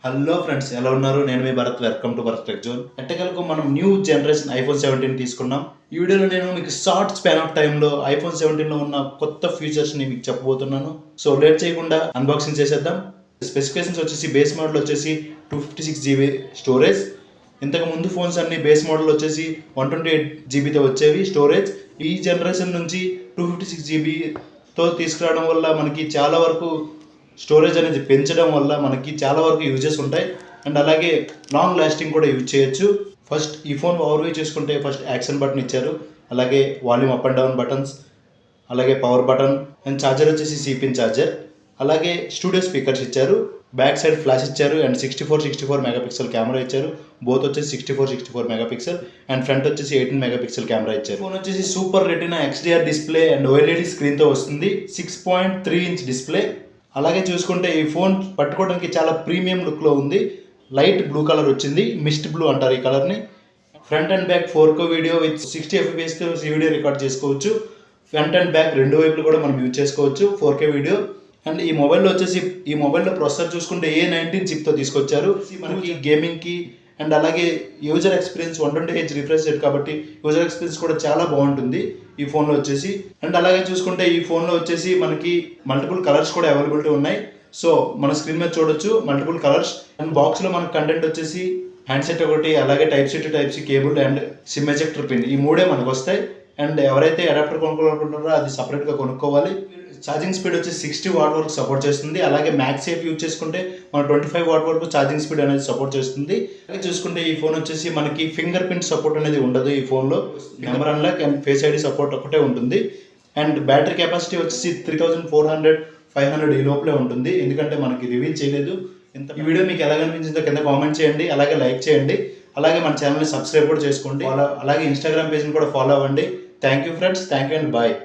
Hello friends, ఎలా ఉన్నారు? నేను మీ Bharat. Welcome to Bharat tech zone. ఎట్టకేలకు మనం న్యూ జనరేషన్ ఐఫోన్ 17 తీసుకున్నాం. ఈ వీడియోలో నేను మీకు షార్ట్ స్పాన్ ఆఫ్ టైంలో ఐఫోన్ 17లో ఉన్న కొత్త ఫీచర్స్ని మీకు చెప్పబోతున్నాను. సో లేట్ చేయకుండా అన్బాక్సింగ్ చేసేద్దాం. స్పెసిఫికేషన్స్ వచ్చేసి బేస్ మోడల్ వచ్చేసి 256GB స్టోరేజ్. ఇంతకు ముందు ఫోన్స్ అన్ని బేస్ మోడల్ వచ్చేసి 128GBతో వచ్చేవి స్టోరేజ్. ఈ జనరేషన్ నుంచి 256GBతో తీసుకురావడం వల్ల మనకి చాలా వరకు స్టోరేజ్ అనేది పెంచడం వల్ల మనకి చాలా వరకు యూజెస్ ఉంటాయి. అండ్ అలాగే లాంగ్ లాస్టింగ్ కూడా యూజ్ చేయొచ్చు. ఫస్ట్ ఈ ఫోన్ ఓవర్వ్యూ చేసుకుంటే ఫస్ట్ యాక్షన్ బటన్ ఇచ్చారు, అలాగే volume up and down buttons, అలాగే పవర్ బటన్ అండ్ ఛార్జర్ వచ్చేసి సిపిన్ ఛార్జర్, అలాగే స్టూడియో స్పీకర్స్ ఇచ్చారు, బ్యాక్ సైడ్ ఫ్లాష్ ఇచ్చారు అండ్ 64 మెగాపిక్సెల్ కెమెరా ఇచ్చారు. బోత్ వచ్చేసి 64 మెగాపిక్సెల్ అండ్ ఫ్రంట్ వచ్చేసి 18 మెగాపిక్సెల్ కెమెరా ఇచ్చారు. ఫోన్ వచ్చేసి super retina XDR display and OLED స్క్రీన్తో వస్తుంది. 6.3 ఇంచ్ డిస్ప్లే. అలాగే చూసుకుంటే ఈ ఫోన్ పట్టుకోవడానికి చాలా ప్రీమియం లుక్లో ఉంది. లైట్ బ్లూ కలర్ వచ్చింది, మిస్ట్ బ్లూ అంటారు ఈ కలర్ని. Front and back 4K video with 60 FPS video record చేసుకోవచ్చు. ఫ్రంట్ అండ్ బ్యాక్ రెండు వైపులు కూడా మనం యూజ్ చేసుకోవచ్చు 4K వీడియో. అండ్ ఈ మొబైల్లో ప్రాసెసర్ చూసుకుంటే A19 చిప్తో తీసుకొచ్చారు. మనకి గేమింగ్కి అండ్ అలాగే user experience 120Hz refresh rate కాబట్టి యూజర్ ఎక్స్పీరియన్స్ కూడా చాలా బాగుంటుంది ఈ ఫోన్లో వచ్చేసి. అండ్ అలాగే చూసుకుంటే ఈ ఫోన్లో వచ్చేసి మనకి మల్టిపుల్ కలర్స్ కూడా అవైలబిలిటీ ఉన్నాయి. సో మన స్క్రీన్ మీద చూడొచ్చు మల్టిపుల్ కలర్స్. అండ్ బాక్స్లో మనకు కంటెంట్ వచ్చేసి హ్యాండ్సెట్ ఒకటి, అలాగే type C to type C cable and SIM ejector pin, ఈ మూడే మనకు వస్తాయి. అండ్ ఎవరైతే అడాప్టర్ కొనుక్కోవాలనుకుంటారో అది సపరేట్గా కొనుక్కోవాలి. ఛార్జింగ్ స్పీడ్ వచ్చి 60 వాట్ వరకు సపోర్ట్ చేస్తుంది. అలాగే మ్యాక్సేఫ్ యూజ్ చేసుకుంటే మన 25 వాట్ వరకు ఛార్జింగ్ స్పీడ్ అనేది సపోర్ట్ చేస్తుంది. అలాగే చూసుకుంటే ఈ ఫోన్ వచ్చేసి మనకి ఫింగర్ ప్రింట్ సపోర్ట్ అనేది ఉండదు ఈ ఫోన్లో. Number unlock and face ID support ఒకటే ఉంటుంది. అండ్ బ్యాటరీ కెపాసిటీ వచ్చేసి 3400-500 ఈ లోపలే ఉంటుంది, ఎందుకంటే మనకి రివీల్ చేయలేదు. ఈ వీడియో మీకు ఎలా అనిపించిందో కింద కామెంట్ చేయండి, అలాగే లైక్ చేయండి, అలాగే మన ఛానల్ని సబ్స్క్రైబ్ కూడా చేసుకోండి. అలాగే ఇన్స్టాగ్రామ్ పేజ్ని కూడా ఫాలో అవ్వండి. Thank you friends, thank you and bye.